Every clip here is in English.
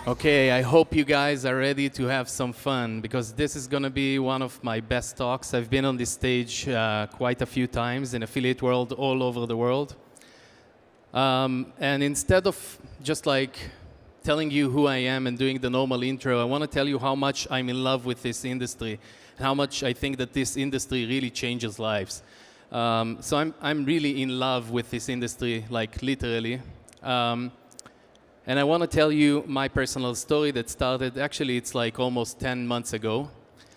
Okay, I hope you guys are ready to have some fun because this is going to be one of my best talks. I've been on this stage quite a few times in affiliate world all over the world. And instead of just like telling you who I am and doing the normal intro, I want to tell you how much I'm in love with this industry and how much I think that this industry really changes lives. So I'm really in love with this industry, like literally. And I want to tell you my personal story that started, actually it's like almost 10 months ago.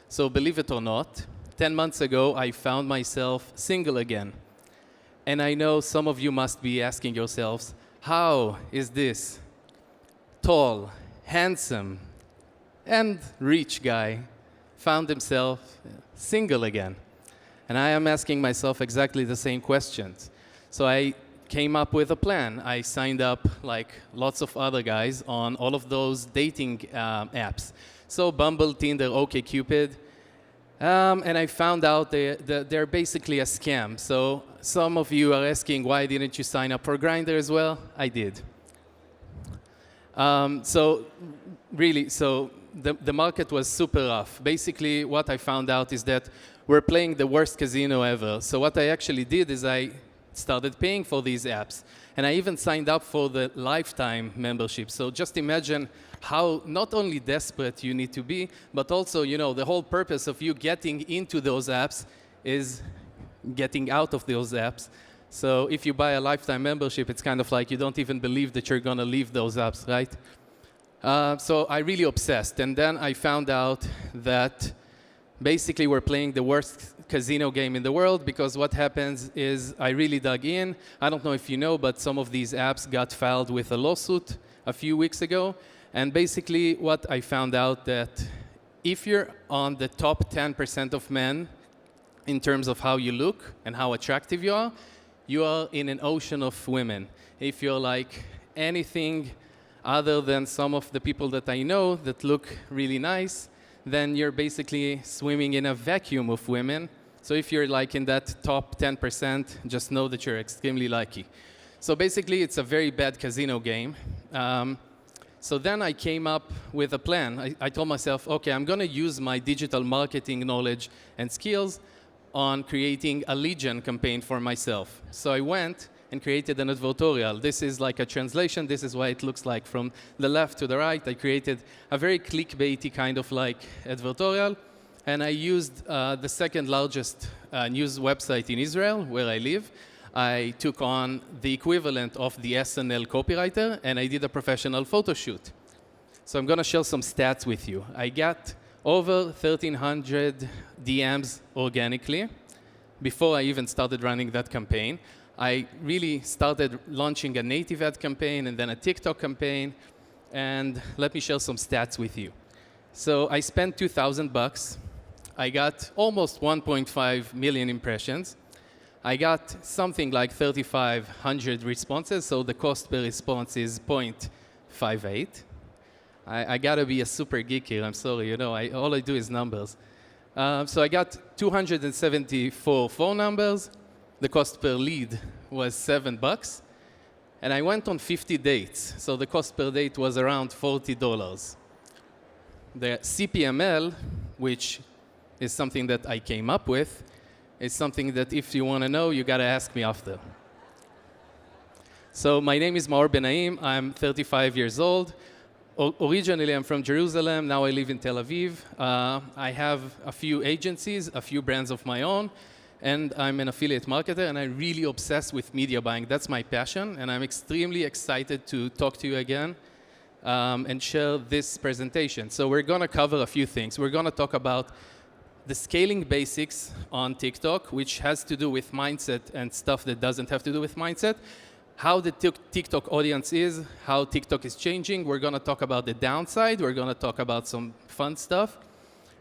So believe it or not, 10 months ago I found myself single again. And I know some of you must be asking yourselves, how is this tall, handsome, and rich guy found himself single again? And I am asking myself exactly the same questions. So I came up with a plan. I signed up like lots of other guys on all of those dating apps. So Bumble, Tinder, OkCupid. And I found out they're basically a scam. So some of you are asking, why didn't you sign up for Grindr as well? I did. So the market was super rough. Basically, what I found out is that we're playing the worst casino ever. So what I actually did is I started paying for these apps. And I even signed up for the lifetime membership. So just imagine how not only desperate you need to be, but also, you know, the whole purpose of you getting into those apps is getting out of those apps. So if you buy a lifetime membership, it's kind of like you don't even believe that you're going to leave those apps, right? So I really obsessed. And then I found out that basically we're playing the worst casino game in the world, because what happens is I really dug in. I don't know if you know, but some of these apps got filed with a lawsuit a few weeks ago. And basically what I found out that if you're on the top 10% of men in terms of how you look and how attractive you are in an ocean of women. If you're like anything other than some of the people that I know that look really nice, then you're basically swimming in a vacuum of women. So if you're like in that top 10%, just know that you're extremely lucky. So basically, it's a very bad casino game. So then I came up with a plan. I told myself, okay, I'm going to use my digital marketing knowledge and skills on creating a lead gen campaign for myself. So I went and created an advertorial. This is like a translation. This is what it looks like from the left to the right. I created a very clickbaity kind of like advertorial. And I used the second largest news website in Israel, where I live. I took on the equivalent of the SNL copywriter, and I did a professional photo shoot. So I'm going to share some stats with you. I got over 1,300 DMs organically before I even started running that campaign. I really started launching a native ad campaign and then a TikTok campaign. And let me share some stats with you. So I spent $2,000. I got almost 1.5 million impressions. I got something like 3,500 responses. So the cost per response is 0.58. I gotta be a super geek here. I'm sorry, you know, all I do is numbers. So I got 274 phone numbers. The cost per lead was $7. And I went on 50 dates. So the cost per date was around $40. The CPML, which is something that I came up with, is something that if you want to know, you got to ask me after. So my name is Maor Benaim. I'm 35 years old. Originally, I'm from Jerusalem. Now I live in Tel Aviv. I have a few agencies, a few brands of my own. And I'm an affiliate marketer, and I'm really obsessed with media buying. That's my passion, and I'm extremely excited to talk to you again and share this presentation. So we're going to cover a few things. We're going to talk about the scaling basics on TikTok, which has to do with mindset and stuff that doesn't have to do with mindset, how the TikTok audience is, how TikTok is changing. We're going to talk about the downside. We're going to talk about some fun stuff.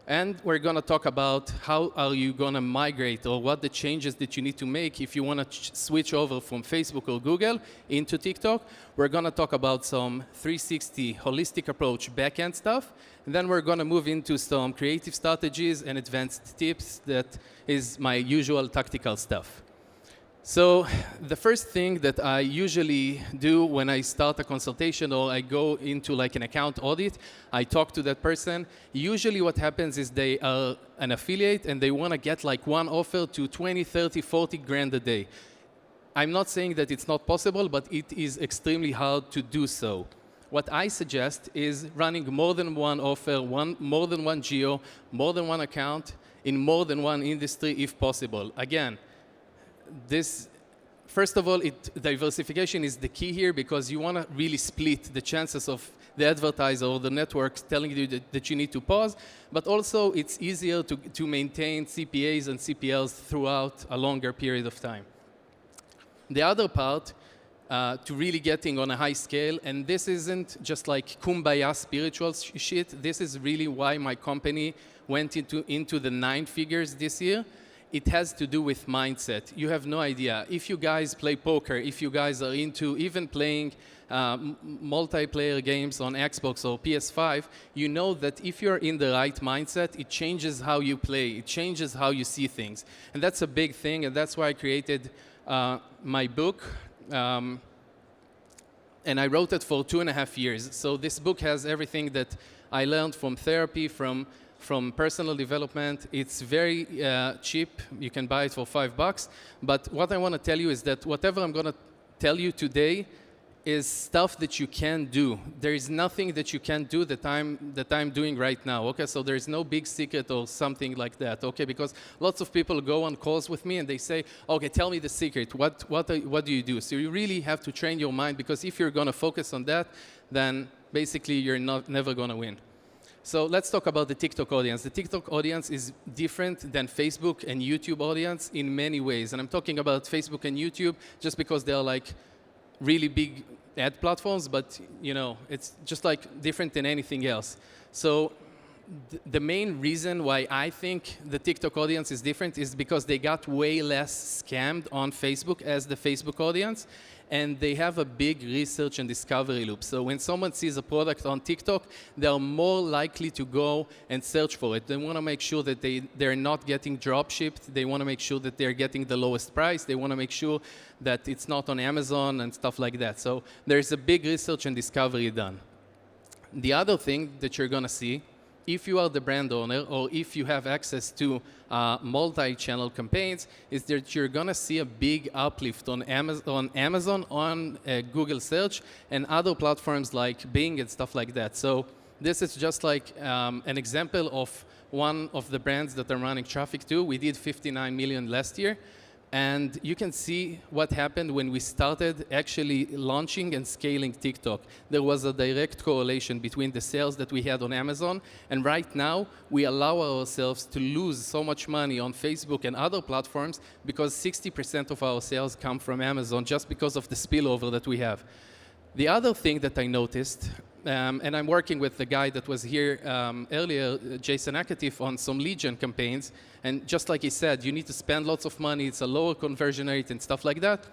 And we're going to talk about how are you going to migrate, or what the changes that you need to make if you want to switch over from Facebook or Google into TikTok. We're going to talk about some 360 holistic approach backend stuff. And then we're going to move into some creative strategies and advanced tips that is my usual tactical stuff. So the first thing that I usually do when I start a consultation or I go into like an account audit, I talk to that person. Usually what happens is they are an affiliate and they want to get like one offer to 20, 30, 40 grand a day. I'm not saying that it's not possible, but it is extremely hard to do so. What I suggest is running more than one offer, more than one geo, more than one account, in more than one industry if possible. Again, first of all, diversification is the key here because you want to really split the chances of the advertiser or the networks telling you that you need to pause, but also it's easier to maintain CPAs and CPLs throughout a longer period of time. The other part, to really getting on a high scale, and this isn't just like kumbaya spiritual shit, this is really why my company went into the 9 figures this year. It has to do with mindset. You have no idea. If you guys play poker, if you guys are into even playing multiplayer games on Xbox or PS5, you know that if you're in the right mindset, it changes how you play. It changes how you see things. And that's a big thing, and that's why I created my book. And I wrote it for 2.5 years. So this book has everything that I learned from therapy, from personal development. It's very cheap. You can buy it for $5. But what I want to tell you is that whatever I'm going to tell you today is stuff that you can do. There is nothing that you can do that I'm doing right now. Okay, so there is no big secret or something like that. Okay, because lots of people go on calls with me and they say, okay, tell me the secret. What do you do? So you really have to train your mind, because if you're going to focus on that, then basically you're never going to win. So let's talk about the TikTok audience. The TikTok audience is different than Facebook and YouTube audience in many ways. And I'm talking about Facebook and YouTube just because they're like really big ad platforms, but you know, it's just like different than anything else. So the main reason why I think the TikTok audience is different is because they got way less scammed on Facebook as the Facebook audience, and they have a big research and discovery loop. So when someone sees a product on TikTok, they are more likely to go and search for it. They want to make sure that they're not getting drop shipped. They want to make sure that they're getting the lowest price. They want to make sure that it's not on Amazon and stuff like that. So there's a big research and discovery done. The other thing that you're going to see, if you are the brand owner or if you have access to multi-channel campaigns, is that you're going to see a big uplift on Amazon, on Google search, and other platforms like Bing and stuff like that. So this is just like an example of one of the brands that I'm running traffic to. We did 59 million last year. And you can see what happened when we started actually launching and scaling TikTok. There was a direct correlation between the sales that we had on Amazon, and right now we allow ourselves to lose so much money on Facebook and other platforms because 60% of our sales come from Amazon just because of the spillover that we have. The other thing that I noticed, and I'm working with the guy that was here earlier, Jason Akatif, on some lead gen campaigns. And just like he said, you need to spend lots of money. It's a lower conversion rate and stuff like that.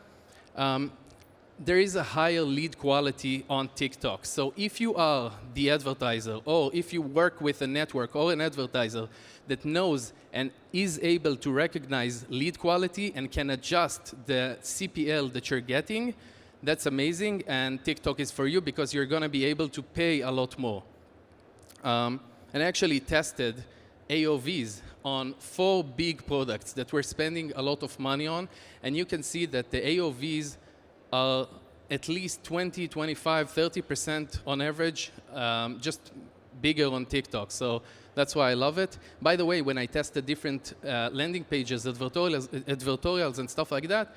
There is a higher lead quality on TikTok. So if you are the advertiser, or if you work with a network or an advertiser that knows and is able to recognize lead quality and can adjust the CPL that you're getting, that's amazing, and TikTok is for you because you're going to be able to pay a lot more. And I actually tested AOVs on 4 big products that we're spending a lot of money on, and you can see that the AOVs are at least 20, 25, 30% on average, just bigger on TikTok. So that's why I love it. By the way, when I tested different landing pages, advertorials and stuff like that,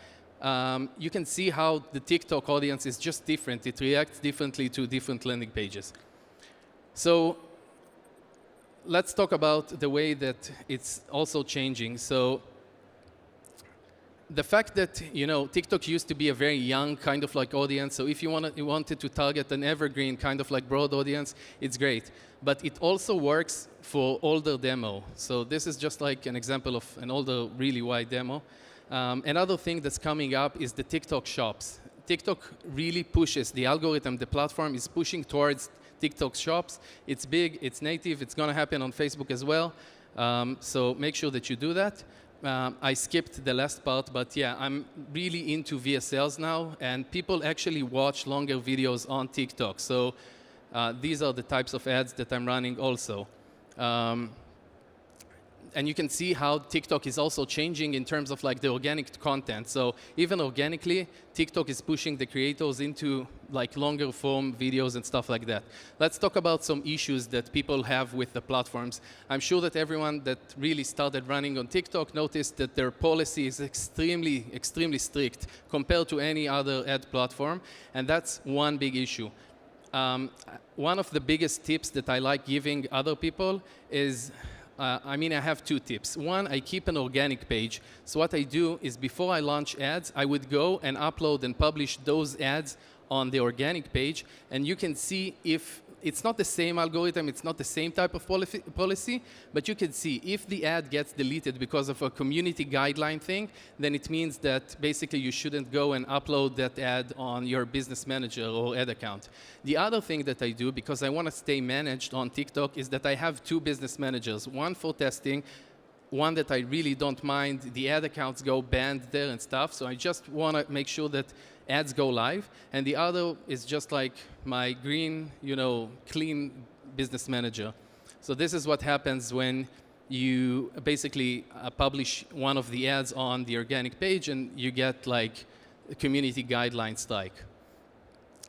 you can see how the TikTok audience is just different. It reacts differently to different landing pages. So let's talk about the way that it's also changing. So the fact that, you know, TikTok used to be a very young kind of like audience. So if you wanted to target an evergreen kind of like broad audience, it's great. But it also works for older demo. So this is just like an example of an older, really wide demo. Another thing that's coming up is the TikTok shops. TikTok really pushes, the algorithm, the platform is pushing towards TikTok shops. It's big, it's native, it's going to happen on Facebook as well. So make sure that you do that. I skipped the last part, but yeah, I'm really into VSLs now, and people actually watch longer videos on TikTok. So these are the types of ads that I'm running also. And you can see how TikTok is also changing in terms of like the organic content. So even organically, TikTok is pushing the creators into like longer form videos and stuff like that. Let's talk about some issues that people have with the platforms. I'm sure that everyone that really started running on TikTok noticed that their policy is extremely, extremely strict compared to any other ad platform. And that's one big issue. One of the biggest tips that I like giving other people is I have two tips. One, I keep an organic page. So what I do is before I launch ads, I would go and upload and publish those ads on the organic page. And you can see if it's not the same algorithm, it's not the same type of policy, but you can see if the ad gets deleted because of a community guideline thing, then it means that basically you shouldn't go and upload that ad on your business manager or ad account. The other thing that I do, because I want to stay managed on TikTok, is that I have two business managers, one for testing, one that I really don't mind the ad accounts go banned there and stuff, so I just want to make sure that ads go live, and the other is just like my green, clean business manager. So this is what happens when you basically publish one of the ads on the organic page and you get like a community guideline strike.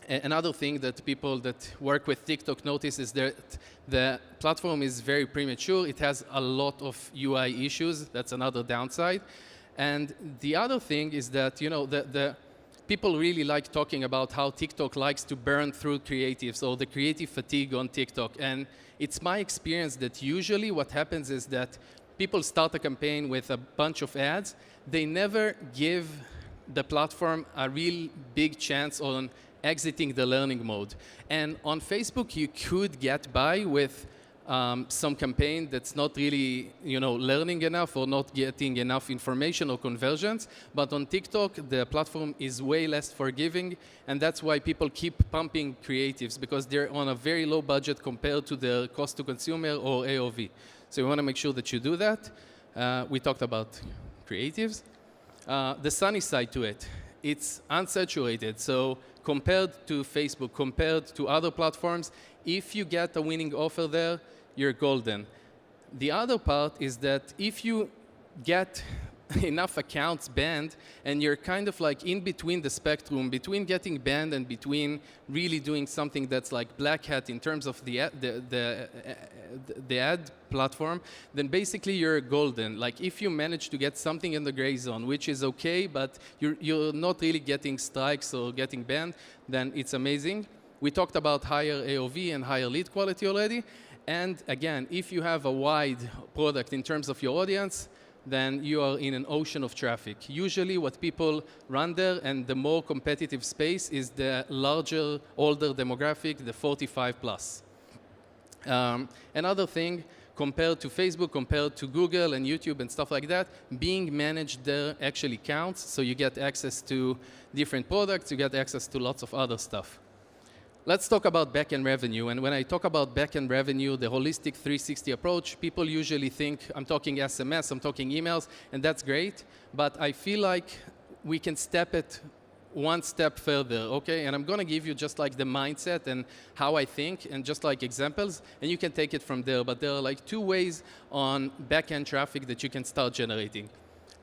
Another thing that people that work with TikTok notice is that the platform is very premature. It has a lot of UI issues. That's another downside. And the other thing is that, the people really like talking about how TikTok likes to burn through creatives or the creative fatigue on TikTok. And it's my experience that usually what happens is that people start a campaign with a bunch of ads. They never give the platform a real big chance on exiting the learning mode. And on Facebook, you could get by with some campaign that's not really, learning enough or not getting enough information or conversions. But on TikTok, the platform is way less forgiving, and that's why people keep pumping creatives, because they're on a very low budget compared to the cost to consumer or AOV. So you want to make sure that you do that. We talked about creatives. The sunny side to it, it's unsaturated. So compared to Facebook, compared to other platforms, if you get a winning offer there, you're golden. The other part is that if you get enough accounts banned and you're kind of like in between the spectrum, between getting banned and between really doing something that's like black hat in terms of the ad platform, then basically you're golden. Like if you manage to get something in the gray zone, which is okay, but you're not really getting strikes or getting banned, then it's amazing. We talked about higher AOV and higher lead quality already. And again, if you have a wide product in terms of your audience, then you are in an ocean of traffic. Usually what people run there, and the more competitive space, is the larger, older demographic, the 45 plus. Another thing, compared to Facebook, compared to Google and YouTube and stuff like that, being managed there actually counts. So you get access to different products, you get access to lots of other stuff. Let's talk about back-end revenue. And when I talk about back-end revenue, the holistic 360 approach, people usually think I'm talking SMS, I'm talking emails, and that's great. But I feel like we can step it one step further, okay? And I'm going to give you just like the mindset and how I think and just like examples, and you can take it from there. But there are like two ways on back-end traffic that you can start generating.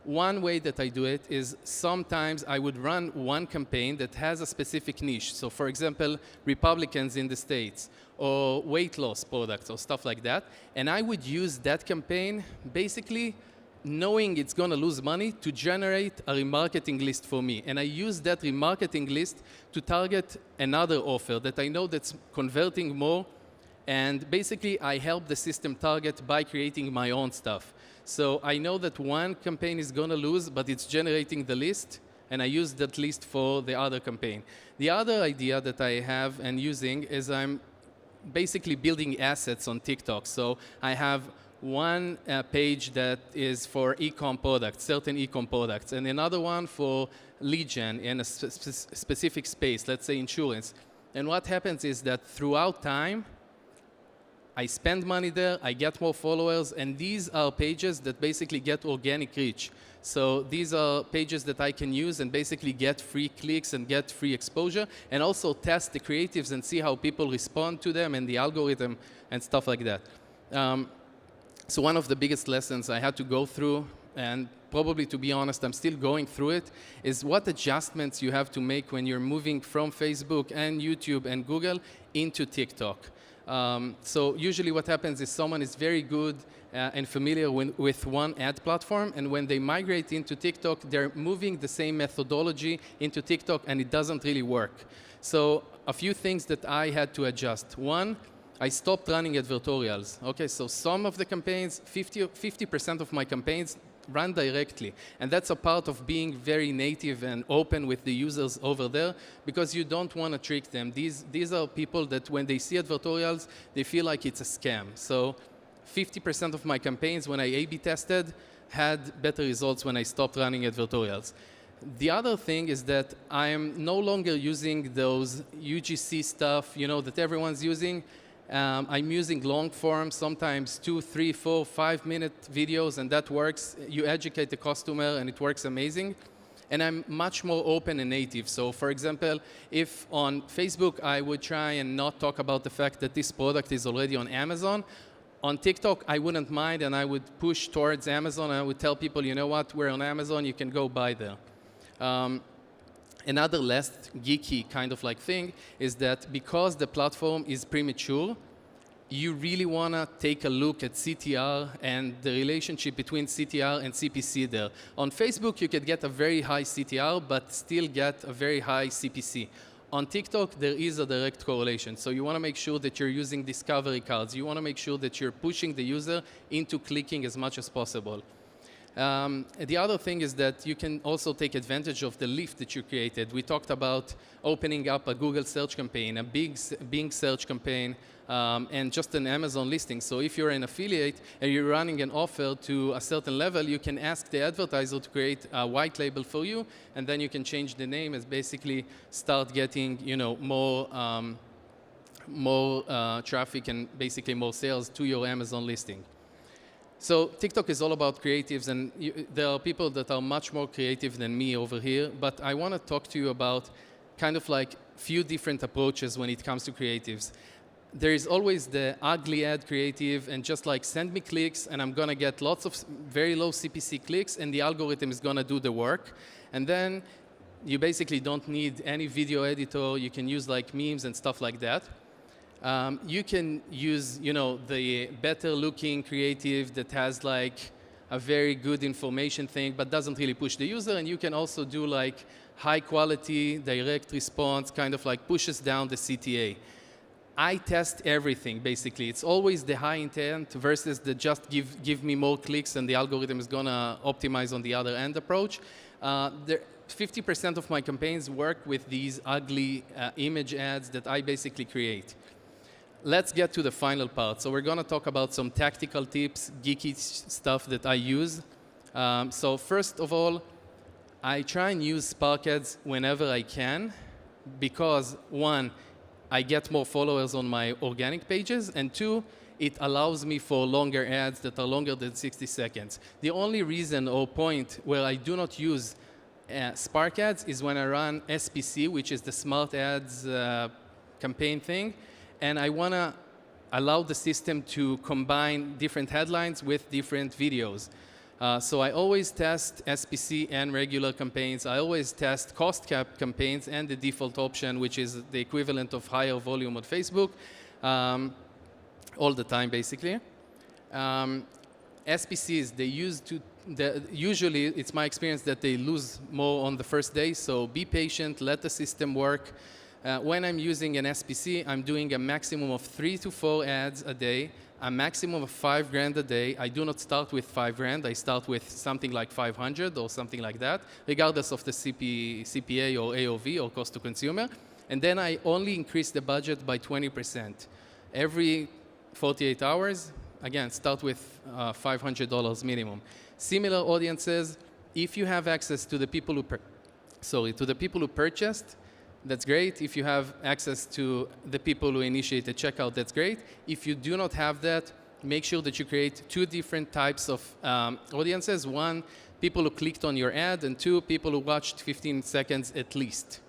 One way that I do it is sometimes I would run one campaign that has a specific niche. So for example, Republicans in the States or weight loss products or stuff like that. And I would use that campaign basically knowing it's going to lose money to generate a remarketing list for me. And I use that remarketing list to target another offer that I know that's converting more. And basically, I help the system target by creating my own stuff. So I know that one campaign is going to lose, but it's generating the list, and I use that list for the other campaign. The other idea that I have and using is I'm basically building assets on TikTok. So I have one page that is for e-com products, certain e-com products, and another one for lead gen in a specific space, let's say insurance. And what happens is that throughout time, I spend money there, I get more followers, and these are pages that basically get organic reach. So these are pages that I can use and basically get free clicks and get free exposure, and also test the creatives and see how people respond to them and the algorithm and stuff like that. So one of the biggest lessons I had to go through, and probably to be honest, I'm still going through it, is what adjustments you have to make when you're moving from Facebook and YouTube and Google into TikTok. So usually what happens is someone is very good and familiar with one ad platform, and when they migrate into TikTok, they're moving the same methodology into TikTok, and it doesn't really work. So a few things that I had to adjust. One, I stopped running advertorials. Okay, so some of the campaigns, 50% of my campaigns run directly. And that's a part of being very native and open with the users over there, because you don't want to trick them. These are people that when they see advertorials, they feel like it's a scam. So 50% of my campaigns, when I A/B tested, had better results when I stopped running advertorials. The other thing is that I am no longer using those UGC stuff, you know, that everyone's using. I'm using long form, sometimes 2, 3, 4, 5-minute videos, and that works. You educate the customer, and it works amazing. And I'm much more open and native. So for example, if on Facebook I would try and not talk about the fact that this product is already on Amazon, on TikTok I wouldn't mind, and I would push towards Amazon, and I would tell people, you know what, we're on Amazon, you can go buy there. Another less geeky kind of like thing is that because the platform is premature, you really want to take a look at CTR and the relationship between CTR and CPC there. On Facebook, you could get a very high CTR, but still get a very high CPC. On TikTok, there is a direct correlation. So you want to make sure that you're using discovery cards. You want to make sure that you're pushing the user into clicking as much as possible. The other thing is that you can also take advantage of the lift that you created. We talked about opening up a Google search campaign, a Bing search campaign, and just an Amazon listing. So if you're an affiliate and you're running an offer to a certain level, you can ask the advertiser to create a white label for you, and then you can change the name and basically start getting, you know, more traffic and basically more sales to your Amazon listing. So TikTok is all about creatives, and there are people that are much more creative than me over here, but I want to talk to you about kind of like few different approaches when it comes to creatives. There is always the ugly ad creative, and just like send me clicks and I'm going to get lots of very low CPC clicks, and the algorithm is going to do the work. And then you basically don't need any video editor. You can use like memes and stuff like that. You can use, you know, the better looking creative that has like a very good information thing but doesn't really push the user, and you can also do like high quality direct response, kind of like pushes down the CTA. I test everything basically. It's always the high intent versus the just give me more clicks and the algorithm is gonna optimize on the other end approach. 50% of my campaigns work with these ugly image ads that I basically create. Let's get to the final part. So we're going to talk about some tactical tips, geeky stuff that I use. So first of all, I try and use Spark ads whenever I can, because one, I get more followers on my organic pages, and two, it allows me for longer ads that are longer than 60 seconds. The only reason or point where I do not use Spark ads is when I run SPC, which is the smart ads campaign thing, and I want to allow the system to combine different headlines with different videos. So I always test SPC and regular campaigns. I always test cost cap campaigns and the default option, which is the equivalent of higher volume on Facebook, all the time basically. SPCs, they use to, usually it's my experience that they lose more on the first day, so be patient, let the system work. When I'm using an SPC, I'm doing a maximum of 3 to 4 ads a day, a maximum of $5,000 a day. I do not start with $5,000. I start with something like 500 or something like that, regardless of the CPA or AOV or cost to consumer. And then I only increase the budget by 20%. Every 48 hours, again, start with $500 minimum. Similar audiences, if you have access to the people who, to the people who purchased, that's great. If you have access to the people who initiate the checkout, that's great. If you do not have that, make sure that you create two different types of audiences. One, people who clicked on your ad, and two, people who watched 15 seconds at least.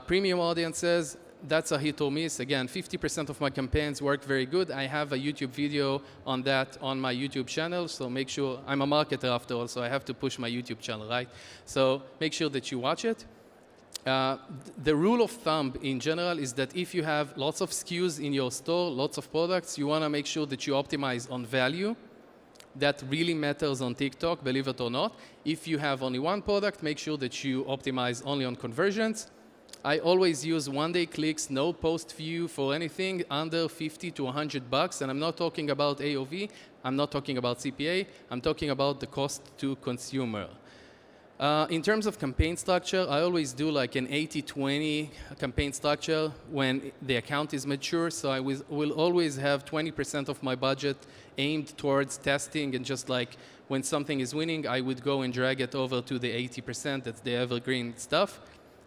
Premium audiences, that's a hit or miss. Again, 50% of my campaigns work very good. I have a YouTube video on that on my YouTube channel, so make sure, I'm a marketer after all, so I have to push my YouTube channel, right? So make sure that you watch it. The rule of thumb in general is that if you have lots of SKUs in your store, lots of products, you want to make sure that you optimize on value. That really matters on TikTok, believe it or not. If you have only one product, make sure that you optimize only on conversions. I always use one-day clicks, no post view for anything under 50 to 100 bucks, and I'm not talking about AOV, I'm not talking about CPA, I'm talking about the cost to consumer. In terms of campaign structure, I always do like an 80-20 campaign structure when the account is mature, so I will always have 20% of my budget aimed towards testing, and just like when something is winning, I would go and drag it over to the 80%, that's the evergreen stuff.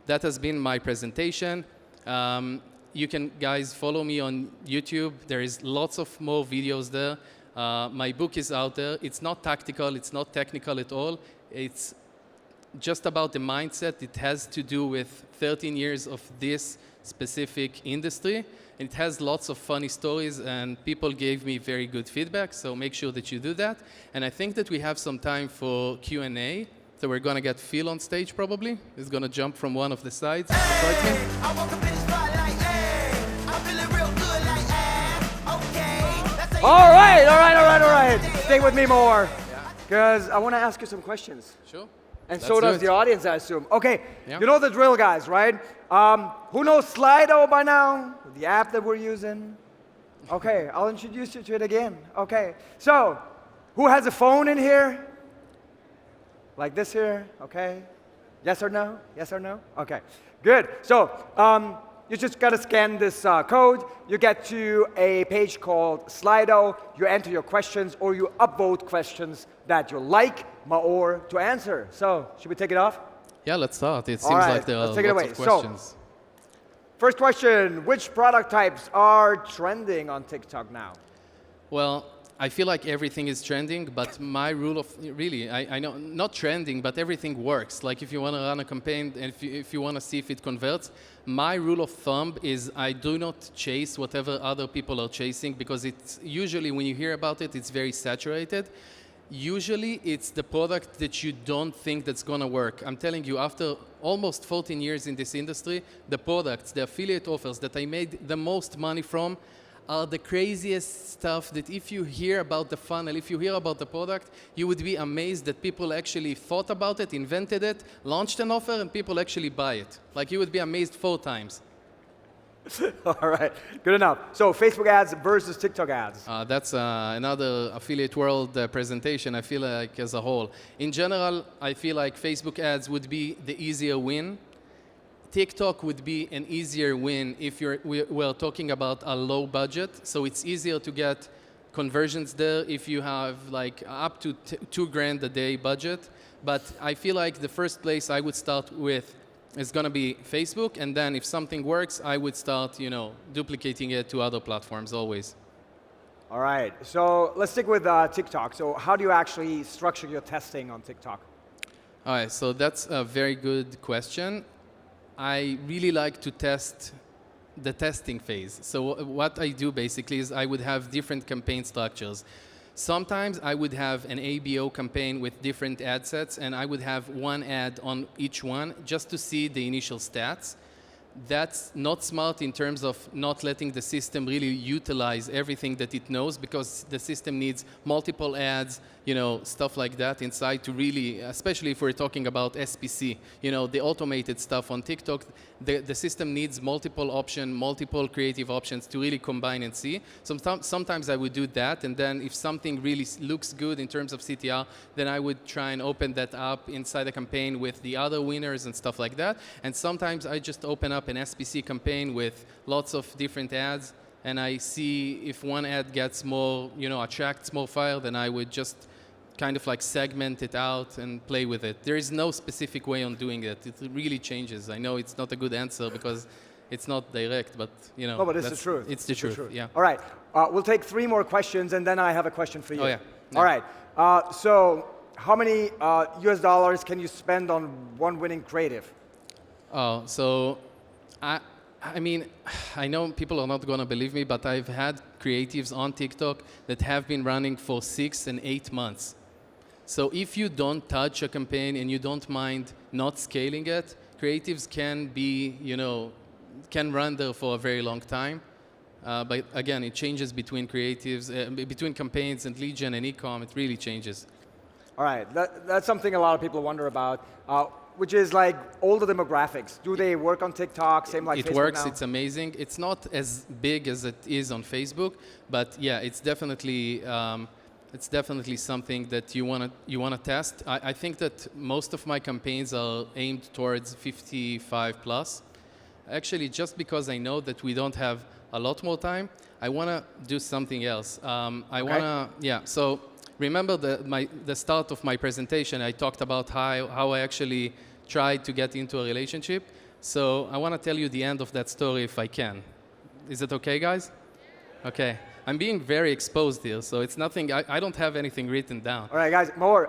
That has been my presentation. You can, guys, follow me on YouTube. There is lots of more videos there. My book is out there. It's not tactical. It's not technical at all. It's just about the mindset. It has to do with 13 years of this specific industry. And it has lots of funny stories, and people gave me very good feedback, so make sure that you do that. And I think that we have some time for Q&A. So we're going to get Phil on stage, probably. He's going to jump from one of the sides. Hey, I woke up in the spotlight, hey, I'm feeling real good like, okay. That's how you All right. Stay with me more, because I want to ask you some questions. Sure. And Let's so do does it. the audience, I assume. Okay, Yeah. You know the drill, guys, right? Who knows Slido by now? The app that we're using? Okay, I'll introduce you to it again. Okay, so who has a phone in here? Like this here, okay? Yes or no? Yes or no? Okay, good. So you just got to scan this code. You get to a page called Slido. You enter your questions, or you upvote questions that you like Maor to answer. So should we take it off? Yeah, let's start. It All seems right, like there are let's take it lots away. of questions. First question, which product types are trending on TikTok now? Well, I feel like everything is trending, but my rule of, really, I know, not trending, but everything works. Like if you want to run a campaign, and if you want to see if it converts, my rule of thumb is I do not chase whatever other people are chasing, because it's usually, when you hear about it, it's very saturated. Usually it's the product that you don't think that's going to work. I'm telling you, after almost 14 years in this industry, the products, the affiliate offers that I made the most money from are the craziest stuff that if you hear about the funnel, if you hear about the product, you would be amazed that people actually thought about it, invented it, launched an offer, and people actually buy it. Like, you would be amazed 4 times. All right, good enough. So Facebook ads versus TikTok ads. That's another affiliate world presentation, I feel like, as a whole. In general, I feel like Facebook ads would be the easier win. TikTok would be an easier win if we're talking about a low budget. So it's easier to get conversions there if you have like up to $2,000 a day budget. But I feel like the first place I would start with is going to be Facebook, and then if something works, I would start, duplicating it to other platforms always. All right, so let's stick with TikTok. So how do you actually structure your testing on TikTok? All right, so that's a very good question. I really like to test the testing phase. So what I do basically is I would have different campaign structures. Sometimes I would have an ABO campaign with different ad sets, and I would have one ad on each one just to see the initial stats. That's not smart in terms of not letting the system really utilize everything that it knows, because the system needs multiple ads, stuff like that inside to really, especially if we're talking about SPC, the automated stuff on TikTok, the system needs multiple options, multiple creative options to really combine and see. Sometimes I would do that, and then if something really looks good in terms of CTR, then I would try and open that up inside a campaign with the other winners and stuff like that. And sometimes I just open up an SPC campaign with lots of different ads, and I see if one ad gets more, attracts more fire, then I would just kind of like segment it out and play with it. There is no specific way on doing it. It really changes. I know it's not a good answer because it's not direct, but you know. No, but it's the truth. It's the truth. Yeah. All right. We'll take 3 more questions, and then I have a question for you. Oh, yeah. All right. So how many US dollars can you spend on one winning creative? Oh, so I mean, I know people are not going to believe me, but I've had creatives on TikTok that have been running for 6 and 8 months. So if you don't touch a campaign and you don't mind not scaling it, creatives can be, you know, can run there for a very long time. But again, it changes between creatives, between campaigns and lead gen and e-com. It really changes. All right. That's something a lot of people wonder about, which is like older demographics. Do they work on TikTok? Same like it Facebook works. now? It's amazing. It's not as big as it is on Facebook, but yeah, it's definitely something that you wanna test. I think that most of my campaigns are aimed towards 55 plus. Actually, just because I know that we don't have a lot more time, I wanna do something else. So remember the start of my presentation, I talked about how I actually tried to get into a relationship. So I wanna tell you the end of that story if I can. Is it okay, guys? Okay. I'm being very exposed here, so it's nothing, I don't have anything written down. All right, guys, Maor,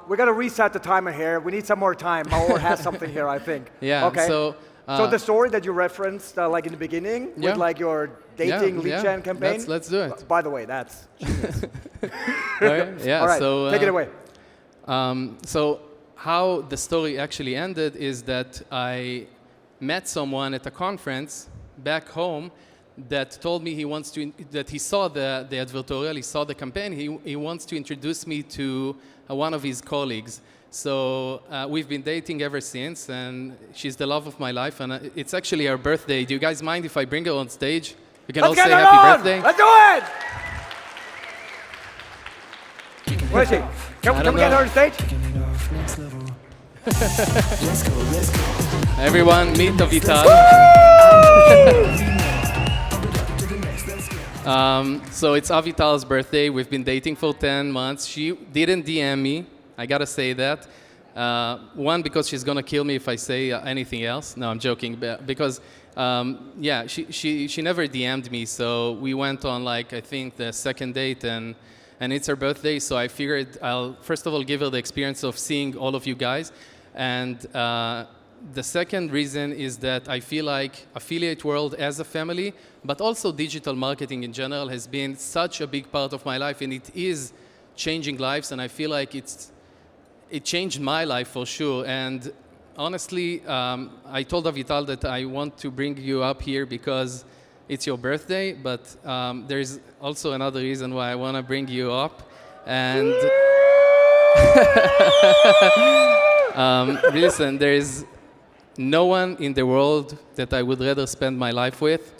we got to reset the timer here. We need some more time. Maor has something here, I think. Yeah, okay. so the story that you referenced, like in the beginning, with like your dating lead gen campaign. Let's do it. By the way, that's genius. All right, yeah, All right, so, take it away. So how the story actually ended is that I met someone at a conference back home that told me that he saw the advertorial, he saw the campaign, he wants to introduce me to one of his colleagues. So we've been dating ever since, and she's the love of my life, and it's actually her birthday. Do you guys mind if I bring her on stage? We can all say happy birthday. Let's do it! Where is she? Can we get her on stage? Everyone, meet Avital. So it's Avital's birthday. We've been dating for 10 months. She didn't DM me. I gotta say that. One, because she's gonna kill me if I say anything else. No, I'm joking. Because, yeah, she never DM'd me. So we went on, like, I think the second date, and it's her birthday. So I figured I'll, first of all, give her the experience of seeing all of you guys. And the second reason is that I feel like affiliate world as a family, but also digital marketing in general has been such a big part of my life, and it is changing lives, and I feel like it changed my life for sure. And honestly, I told Avital that I want to bring you up here because it's your birthday, but there's also another reason why I want to bring you up. And listen, there is no one in the world that I would rather spend my life with.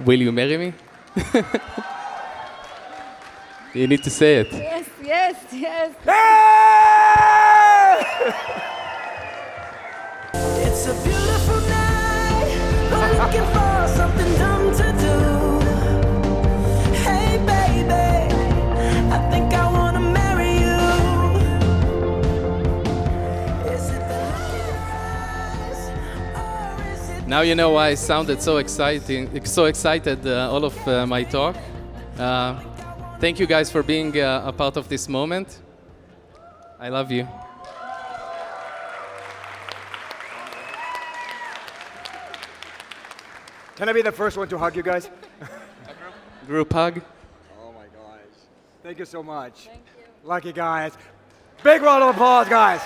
Will you marry me? You need to say it. Yes, yes, yes. It's a beautiful night. I'm looking for something dumb to do. Hey, baby, I think I wanna marry you. Is it the look in your eyes, or is it? Now you know why I sounded so excited all of my talk. Thank you guys for being a part of this moment. I love you. Can I be the first one to hug you guys? Group hug. Oh my gosh. Thank you so much. Thank you. Lucky guys. Big round of applause, guys.